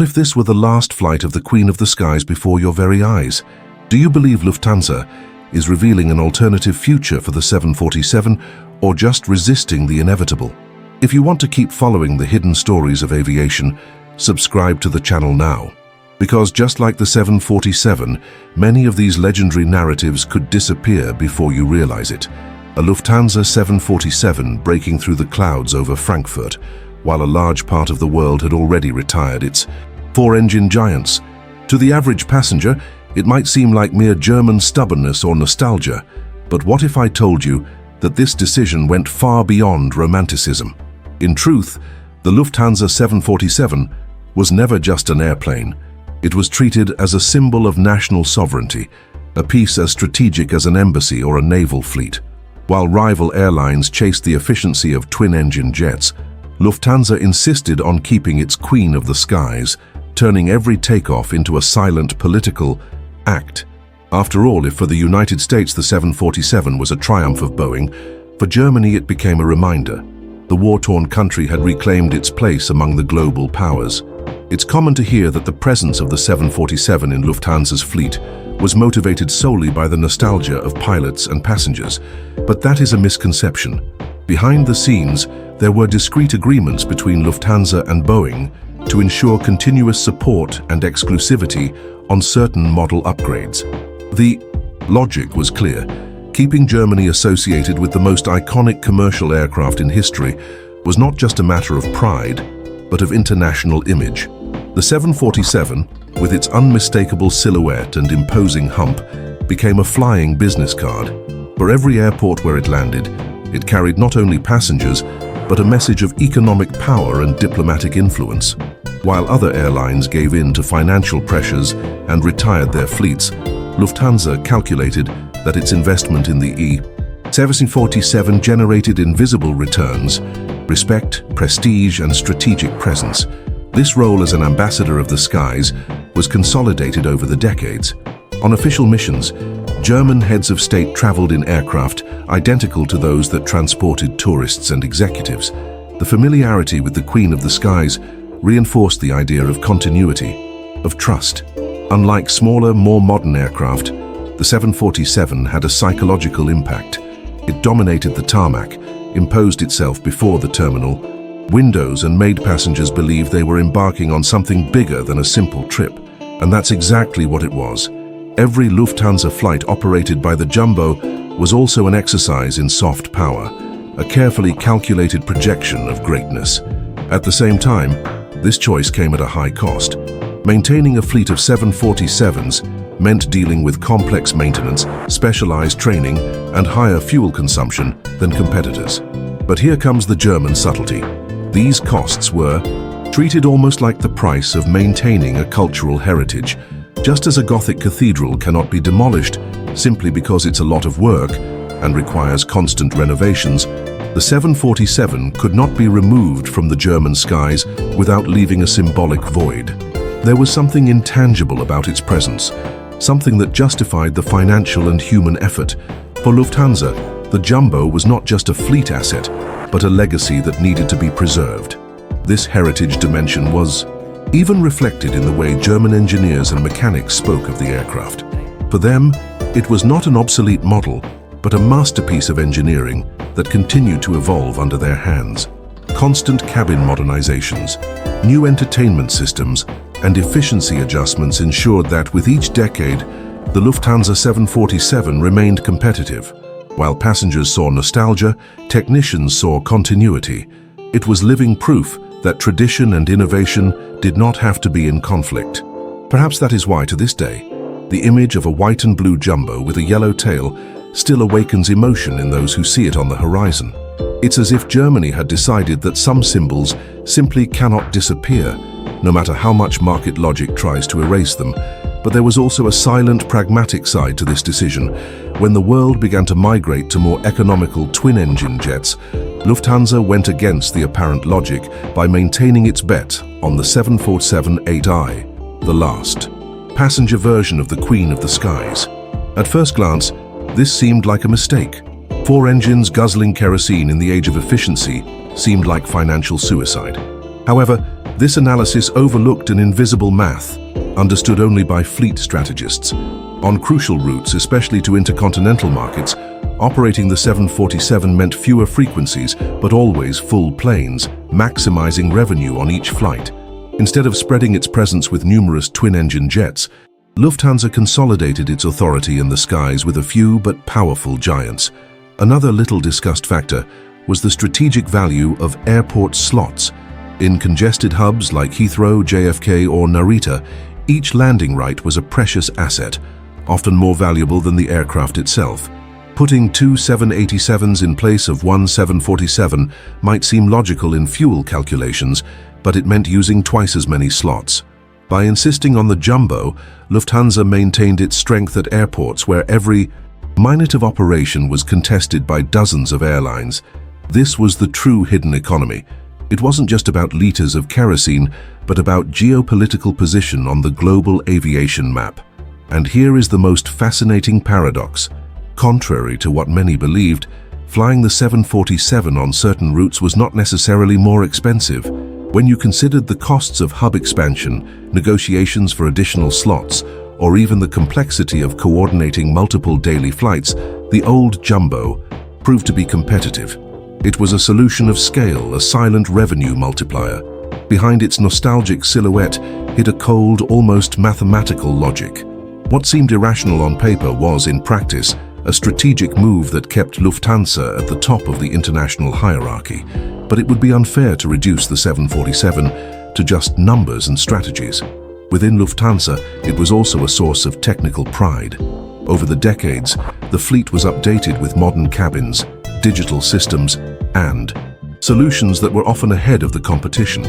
What if this were the last flight of the Queen of the Skies before your very eyes? Do you believe Lufthansa is revealing an alternative future for the 747 or just resisting the inevitable? If you want to keep following the hidden stories of aviation, subscribe to the channel now. Because just like the 747, many of these legendary narratives could disappear before you realize it. A Lufthansa 747 breaking through the clouds over Frankfurt, while a large part of the world had already retired its four-engine giants. To the average passenger, it might seem like mere German stubbornness or nostalgia, but what if I told you that this decision went far beyond romanticism? In truth, the Lufthansa 747 was never just an airplane. It was treated as a symbol of national sovereignty, a piece as strategic as an embassy or a naval fleet. While rival airlines chased the efficiency of twin-engine jets, Lufthansa insisted on keeping its Queen of the Skies, turning every takeoff into a silent political act. After all, if for the United States the 747 was a triumph of Boeing, for Germany it became a reminder. The war-torn country had reclaimed its place among the global powers. It's common to hear that the presence of the 747 in Lufthansa's fleet was motivated solely by the nostalgia of pilots and passengers, but that is a misconception. Behind the scenes, there were discreet agreements between Lufthansa and Boeing to ensure continuous support and exclusivity on certain model upgrades. The logic was clear. Keeping Germany associated with the most iconic commercial aircraft in history was not just a matter of pride, but of international image. The 747, with its unmistakable silhouette and imposing hump, became a flying business card. For every airport where it landed, it carried not only passengers, but a message of economic power and diplomatic influence. While other airlines gave in to financial pressures and retired their fleets, Lufthansa calculated that its investment in the E-747 generated invisible returns: respect, prestige, and strategic presence. This role as an ambassador of the skies was consolidated over the decades. On official missions, German heads of state traveled in aircraft identical to those that transported tourists and executives. The familiarity with the Queen of the Skies reinforced the idea of continuity, of trust. Unlike smaller, more modern aircraft, the 747 had a psychological impact. It dominated the tarmac, imposed itself before the terminal windows, and made passengers believe they were embarking on something bigger than a simple trip. And that's exactly what it was. Every Lufthansa flight operated by the Jumbo was also an exercise in soft power, a carefully calculated projection of greatness. At the same time, this choice came at a high cost. Maintaining a fleet of 747s meant dealing with complex maintenance, specialized training, and higher fuel consumption than competitors. But here comes the German subtlety. These costs were treated almost like the price of maintaining a cultural heritage. Just as a Gothic cathedral cannot be demolished simply because it's a lot of work and requires constant renovations, the 747 could not be removed from the German skies without leaving a symbolic void. There was something intangible about its presence, something that justified the financial and human effort. For Lufthansa, the Jumbo was not just a fleet asset, but a legacy that needed to be preserved. This heritage dimension was even reflected in the way German engineers and mechanics spoke of the aircraft. For them, it was not an obsolete model, but a masterpiece of engineering that continued to evolve under their hands. Constant cabin modernizations, new entertainment systems, and efficiency adjustments ensured that with each decade, the Lufthansa 747 remained competitive. While passengers saw nostalgia, technicians saw continuity. It was living proof that tradition and innovation did not have to be in conflict. Perhaps that is why, to this day, the image of a white and blue Jumbo with a yellow tail still awakens emotion in those who see it on the horizon. It's as if Germany had decided that some symbols simply cannot disappear, no matter how much market logic tries to erase them. But there was also a silent, pragmatic side to this decision. When the world began to migrate to more economical twin-engine jets, Lufthansa went against the apparent logic by maintaining its bet on the 747-8i, the last passenger version of the Queen of the Skies. At first glance, this seemed like a mistake. 4 engines guzzling kerosene in the age of efficiency seemed like financial suicide. However, this analysis overlooked an invisible math, understood only by fleet strategists. On crucial routes, especially to intercontinental markets, operating the 747 meant fewer frequencies, but always full planes, maximizing revenue on each flight. Instead of spreading its presence with numerous twin-engine jets, Lufthansa consolidated its authority in the skies with a few but powerful giants. Another little-discussed factor was the strategic value of airport slots. In congested hubs like Heathrow, JFK, or Narita, each landing right was a precious asset, often more valuable than the aircraft itself. Putting two 787s in place of one 747 might seem logical in fuel calculations, but it meant using twice as many slots. By insisting on the jumbo, Lufthansa maintained its strength at airports where every minute of operation was contested by dozens of airlines. This was the true hidden economy. It wasn't just about liters of kerosene, but about geopolitical position on the global aviation map. And here is the most fascinating paradox. Contrary to what many believed, flying the 747 on certain routes was not necessarily more expensive. When you considered the costs of hub expansion, negotiations for additional slots, or even the complexity of coordinating multiple daily flights, the old jumbo proved to be competitive. It was a solution of scale, a silent revenue multiplier. Behind its nostalgic silhouette hid a cold, almost mathematical logic. What seemed irrational on paper was, in practice, a strategic move that kept Lufthansa at the top of the international hierarchy. But it would be unfair to reduce the 747 to just numbers and strategies. Within Lufthansa, it was also a source of technical pride. Over the decades, the fleet was updated with modern cabins, digital systems, and solutions that were often ahead of the competition.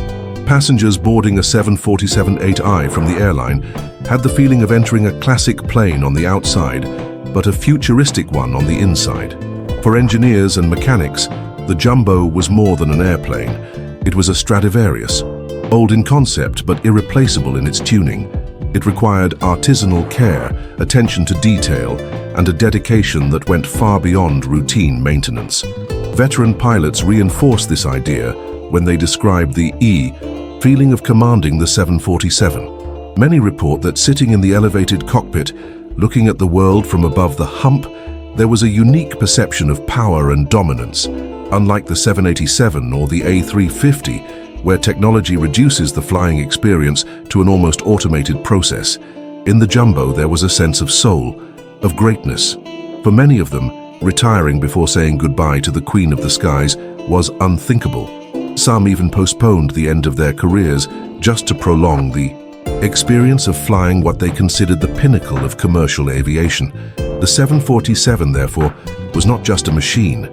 Passengers boarding a 747-8i from the airline had the feeling of entering a classic plane on the outside, but a futuristic one on the inside. For engineers and mechanics, the jumbo was more than an airplane. It was a Stradivarius, old in concept but irreplaceable in its tuning. It required artisanal care, attention to detail, and a dedication that went far beyond routine maintenance. Veteran pilots reinforced this idea when they described the feeling of commanding the 747. Many report that sitting in the elevated cockpit, looking at the world from above the hump, there was a unique perception of power and dominance. Unlike the 787 or the A350, where technology reduces the flying experience to an almost automated process, in the jumbo there was a sense of soul, of greatness. For many of them, retiring before saying goodbye to the Queen of the Skies was unthinkable. Some even postponed the end of their careers just to prolong the experience of flying what they considered the pinnacle of commercial aviation. The 747, therefore, was not just a machine.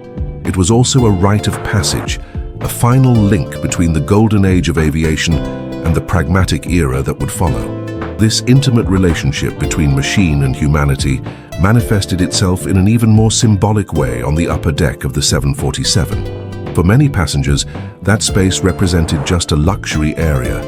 It was also a rite of passage, a final link between the golden age of aviation and the pragmatic era that would follow. This intimate relationship between machine and humanity manifested itself in an even more symbolic way on the upper deck of the 747. For many passengers, that space represented just a luxury area,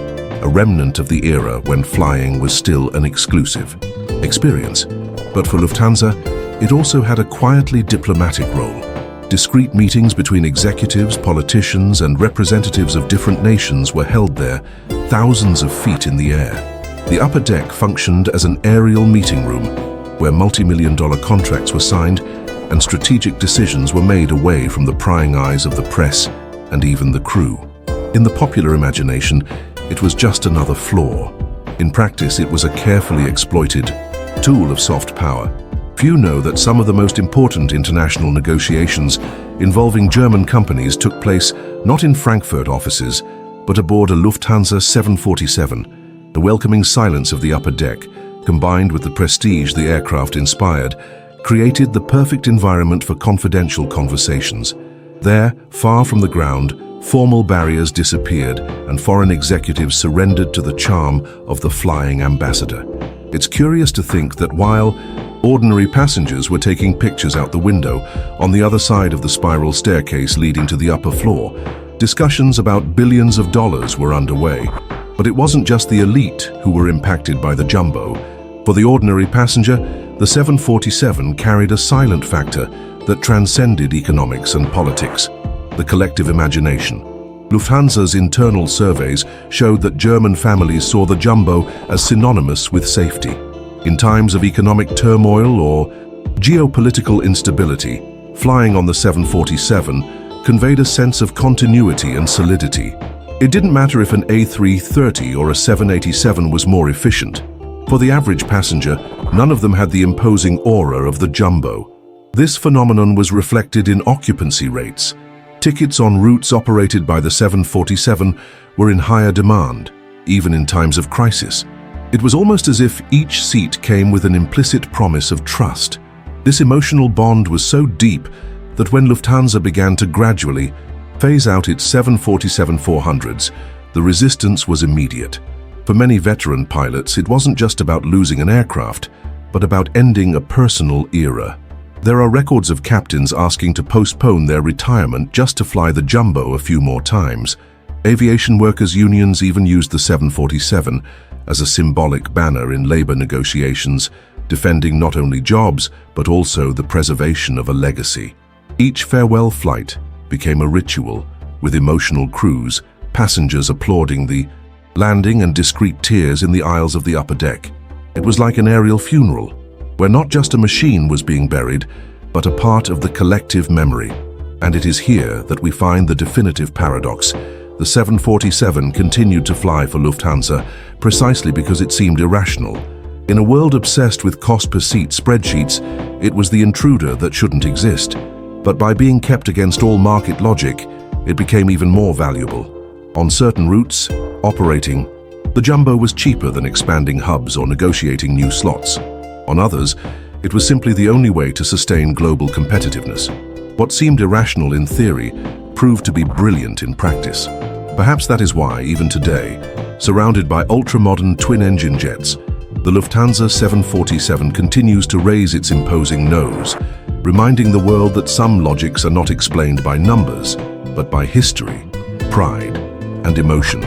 a remnant of the era when flying was still an exclusive experience. But for Lufthansa, it also had a quietly diplomatic role. Discreet meetings between executives, politicians, and representatives of different nations were held there, thousands of feet in the air. The upper deck functioned as an aerial meeting room, where multi-million-dollar contracts were signed and strategic decisions were made away from the prying eyes of the press and even the crew. In the popular imagination, it was just another flaw. In practice, it was a carefully exploited tool of soft power. Few know that some of the most important international negotiations involving German companies took place not in Frankfurt offices, but aboard a Lufthansa 747. The welcoming silence of the upper deck, combined with the prestige the aircraft inspired, created the perfect environment for confidential conversations. There, far from the ground, formal barriers disappeared and foreign executives surrendered to the charm of the flying ambassador. It's curious to think that while ordinary passengers were taking pictures out the window, on the other side of the spiral staircase leading to the upper floor, discussions about billions of dollars were underway. But it wasn't just the elite who were impacted by the jumbo. For the ordinary passenger, the 747 carried a silent factor that transcended economics and politics: the collective imagination. Lufthansa's internal surveys showed that German families saw the jumbo as synonymous with safety. In times of economic turmoil or geopolitical instability, flying on the 747 conveyed a sense of continuity and solidity. It didn't matter if an A330 or a 787 was more efficient. For the average passenger, none of them had the imposing aura of the jumbo. This phenomenon was reflected in occupancy rates. Tickets on routes operated by the 747 were in higher demand, even in times of crisis. It was almost as if each seat came with an implicit promise of trust. This emotional bond was so deep that when Lufthansa began to gradually phase out its 747-400s, the resistance was immediate. For many veteran pilots, it wasn't just about losing an aircraft, but about ending a personal era. There are records of captains asking to postpone their retirement just to fly the jumbo a few more times. Aviation workers' unions even used the 747 as a symbolic banner in labor negotiations, defending not only jobs, but also the preservation of a legacy. Each farewell flight became a ritual, with emotional crews, passengers applauding the landing and discreet tears in the aisles of the upper deck. It was like an aerial funeral, where not just a machine was being buried, but a part of the collective memory. And it is here that we find the definitive paradox. The 747 continued to fly for Lufthansa precisely because it seemed irrational. In a world obsessed with cost per seat spreadsheets, it was the intruder that shouldn't exist. But by being kept against all market logic, it became even more valuable. On certain routes, operating, the jumbo was cheaper than expanding hubs or negotiating new slots. On others, it was simply the only way to sustain global competitiveness. What seemed irrational in theory proved to be brilliant in practice. Perhaps that is why, even today, surrounded by ultra-modern twin-engine jets, the Lufthansa 747 continues to raise its imposing nose, reminding the world that some logics are not explained by numbers, but by history, pride, and emotion.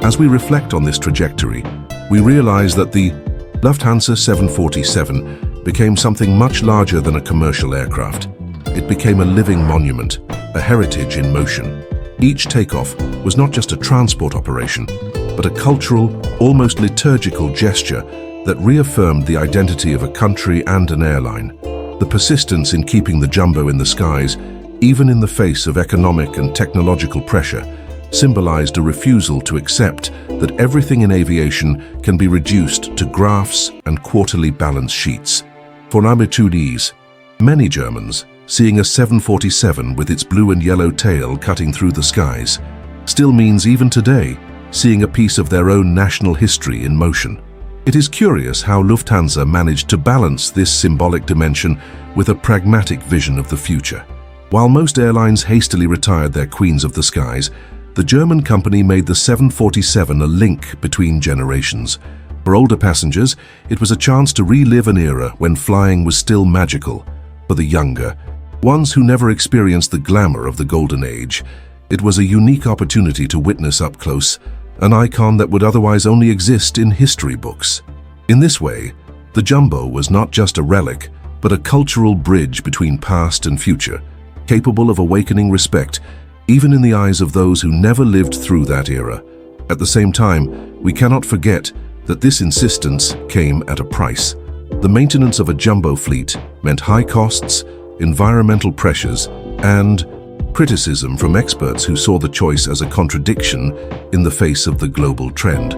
As we reflect on this trajectory, we realize that the Lufthansa 747 became something much larger than a commercial aircraft. It became a living monument, a heritage in motion. Each takeoff was not just a transport operation, but a cultural, almost liturgical gesture that reaffirmed the identity of a country and an airline. The persistence in keeping the jumbo in the skies, even in the face of economic and technological pressure, symbolized a refusal to accept that everything in aviation can be reduced to graphs and quarterly balance sheets. For habitués, many Germans, seeing a 747 with its blue and yellow tail cutting through the skies, still means even today seeing a piece of their own national history in motion. It is curious how Lufthansa managed to balance this symbolic dimension with a pragmatic vision of the future. While most airlines hastily retired their queens of the skies, the German company made the 747 a link between generations. For older passengers, it was a chance to relive an era when flying was still magical. For the younger, ones who never experienced the glamour of the golden age, it was a unique opportunity to witness up close an icon that would otherwise only exist in history books. In this way, the jumbo was not just a relic, but a cultural bridge between past and future, capable of awakening respect even in the eyes of those who never lived through that era. At the same time, we cannot forget that this insistence came at a price. The maintenance of a jumbo fleet meant high costs, environmental pressures, and criticism from experts who saw the choice as a contradiction in the face of the global trend.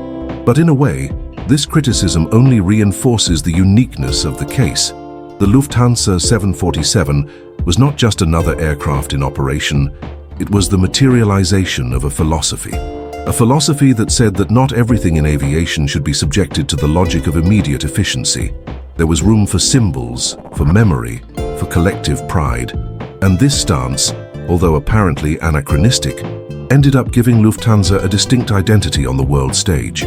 But in a way, this criticism only reinforces the uniqueness of the case. The Lufthansa 747 was not just another aircraft in operation, it was the materialization of a philosophy that said that not everything in aviation should be subjected to the logic of immediate efficiency. There was room for symbols, for memory, for collective pride. And this stance, although apparently anachronistic, ended up giving Lufthansa a distinct identity on the world stage.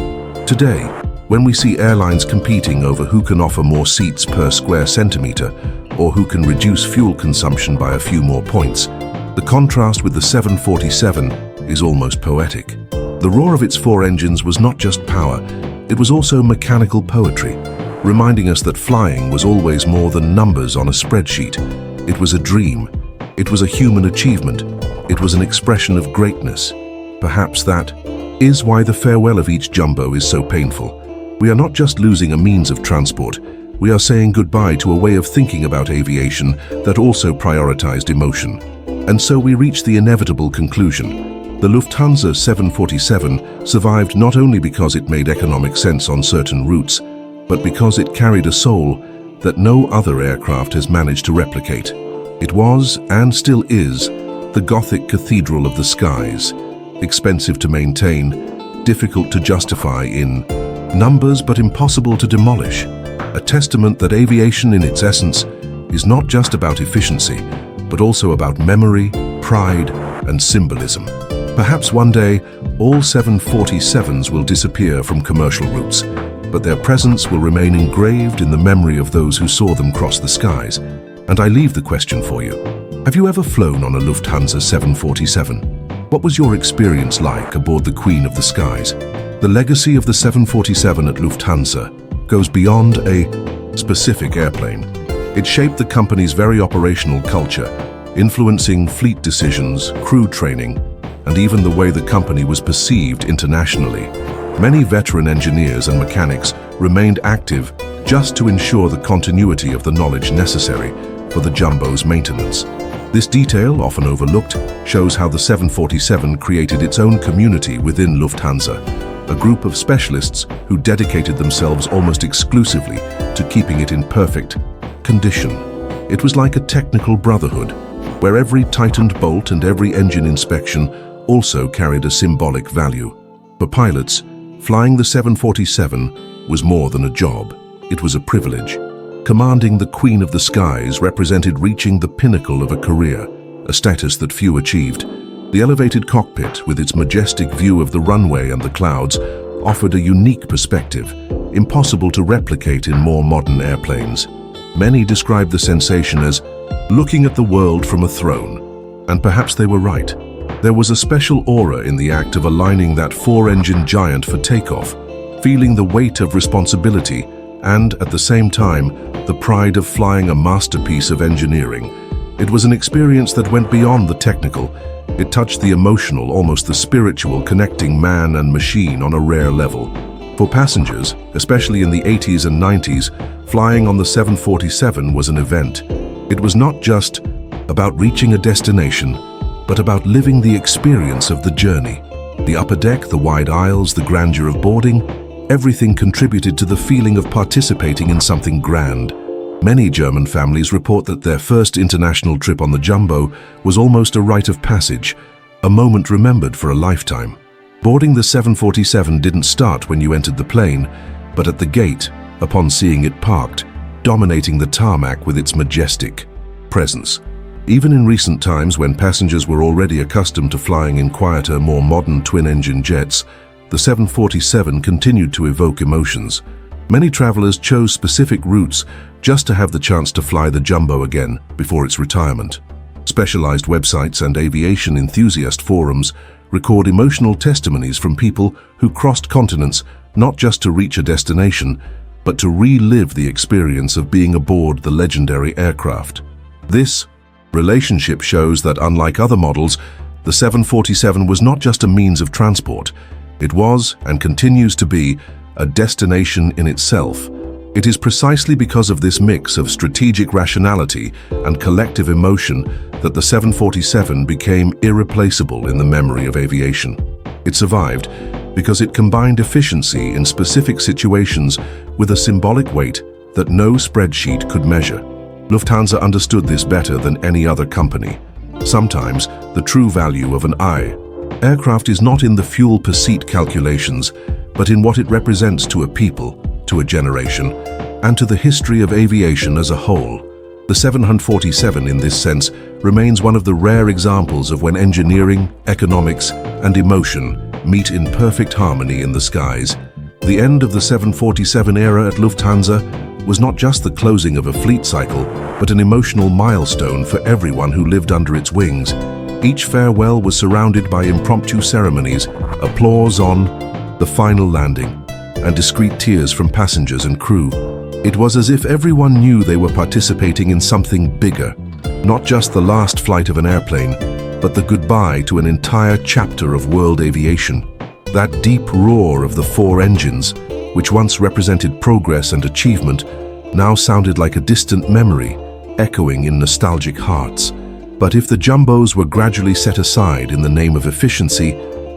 Today, when we see airlines competing over who can offer more seats per square centimeter or who can reduce fuel consumption by a few more points, the contrast with the 747 is almost poetic. The roar of its four engines was not just power, it was also mechanical poetry, reminding us that flying was always more than numbers on a spreadsheet. It was a dream. It was a human achievement. It was an expression of greatness. perhaps that is why the farewell of each jumbo is so painful. We are not just losing a means of transport, we are saying goodbye to a way of thinking about aviation that also prioritized emotion. And so we reach the inevitable conclusion. The Lufthansa 747 survived not only because it made economic sense on certain routes, but because it carried a soul that no other aircraft has managed to replicate. It was, and still is, the Gothic cathedral of the skies, expensive to maintain, difficult to justify in numbers but impossible to demolish. A testament that aviation in its essence is not just about efficiency, but also about memory, pride, and symbolism. Perhaps one day, all 747s will disappear from commercial routes, but their presence will remain engraved in the memory of those who saw them cross the skies. And I leave the question for you. Have you ever flown on a Lufthansa 747? What was your experience like aboard the Queen of the Skies? The legacy of the 747 at Lufthansa goes beyond a specific airplane. It shaped the company's very operational culture, influencing fleet decisions, crew training, and even the way the company was perceived internationally. Many veteran engineers and mechanics remained active just to ensure the continuity of the knowledge necessary for the jumbo's maintenance. This detail, often overlooked, shows how the 747 created its own community within Lufthansa, a group of specialists who dedicated themselves almost exclusively to keeping it in perfect condition. It was like a technical brotherhood, where every tightened bolt and every engine inspection also carried a symbolic value. For pilots, flying the 747 was more than a job. It was a privilege. Commanding the Queen of the Skies represented reaching the pinnacle of a career, a status that few achieved. The elevated cockpit, with its majestic view of the runway and the clouds, offered a unique perspective, impossible to replicate in more modern airplanes. Many described the sensation as looking at the world from a throne, and perhaps they were right. There was a special aura in the act of aligning that four-engine giant for takeoff, feeling the weight of responsibility and, at the same time, the pride of flying a masterpiece of engineering. It was an experience that went beyond the technical. It touched the emotional, almost the spiritual, connecting man and machine on a rare level. For passengers, especially in the 80s and 90s, flying on the 747 was an event. It was not just about reaching a destination, but about living the experience of the journey. The upper deck, the wide aisles, the grandeur of boarding, everything contributed to the feeling of participating in something grand. Many German families report that their first international trip on the Jumbo was almost a rite of passage, a moment remembered for a lifetime. Boarding the 747 didn't start when you entered the plane, but at the gate, upon seeing it parked, dominating the tarmac with its majestic presence. Even in recent times, when passengers were already accustomed to flying in quieter, more modern twin-engine jets, the 747 continued to evoke emotions. Many travelers chose specific routes just to have the chance to fly the Jumbo again before its retirement. Specialized websites and aviation enthusiast forums record emotional testimonies from people who crossed continents not just to reach a destination, but to relive the experience of being aboard the legendary aircraft. This relationship shows that, unlike other models, the 747 was not just a means of transport. It was, and continues to be, a destination in itself. It is precisely because of this mix of strategic rationality and collective emotion that the 747 became irreplaceable in the memory of aviation. It survived because it combined efficiency in specific situations with a symbolic weight that no spreadsheet could measure. Lufthansa understood this better than any other company. Sometimes, the true value of an aircraft is not in the fuel per seat calculations, but in what it represents to a people, to a generation, and to the history of aviation as a whole. The 747, in this sense, remains one of the rare examples of when engineering, economics, and emotion meet in perfect harmony in the skies. The end of the 747 era at Lufthansa was not just the closing of a fleet cycle, but an emotional milestone for everyone who lived under its wings. Each farewell was surrounded by impromptu ceremonies, applause on the final landing, and discreet tears from passengers and crew. It was as if everyone knew they were participating in something bigger, not just the last flight of an airplane, but the goodbye to an entire chapter of world aviation. That deep roar of the four engines, which once represented progress and achievement, now sounded like a distant memory, echoing in nostalgic hearts. But if the jumbos were gradually set aside in the name of efficiency,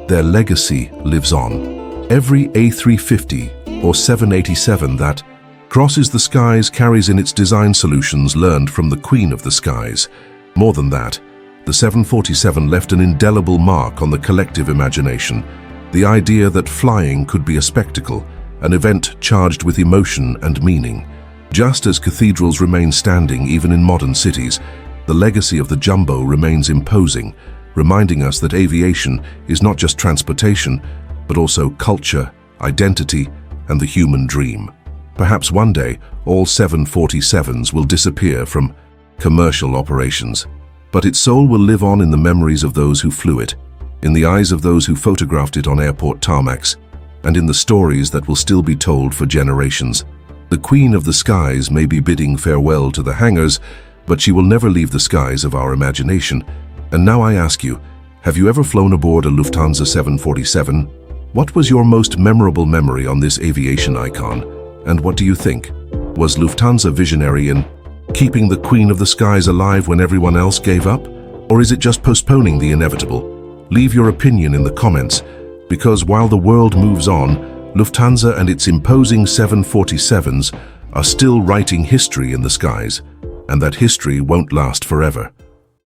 their legacy lives on. Every A350 or 787 that crosses the skies carries in its design solutions learned from the Queen of the Skies. More than that, the 747 left an indelible mark on the collective imagination. The idea that flying could be a spectacle, an event charged with emotion and meaning. Just as cathedrals remain standing even in modern cities, the legacy of the jumbo remains imposing, reminding us that aviation is not just transportation, but also culture, identity, and the human dream. Perhaps one day, all 747s will disappear from commercial operations, but its soul will live on in the memories of those who flew it, in the eyes of those who photographed it on airport tarmacs, and in the stories that will still be told for generations. The Queen of the Skies may be bidding farewell to the hangars, but she will never leave the skies of our imagination. And now I ask you, have you ever flown aboard a Lufthansa 747? What was your most memorable memory on this aviation icon? And what do you think? Was Lufthansa visionary in keeping the Queen of the Skies alive when everyone else gave up? Or is it just postponing the inevitable? Leave your opinion in the comments, because while the world moves on, Lufthansa and its imposing 747s are still writing history in the skies, and that history won't last forever.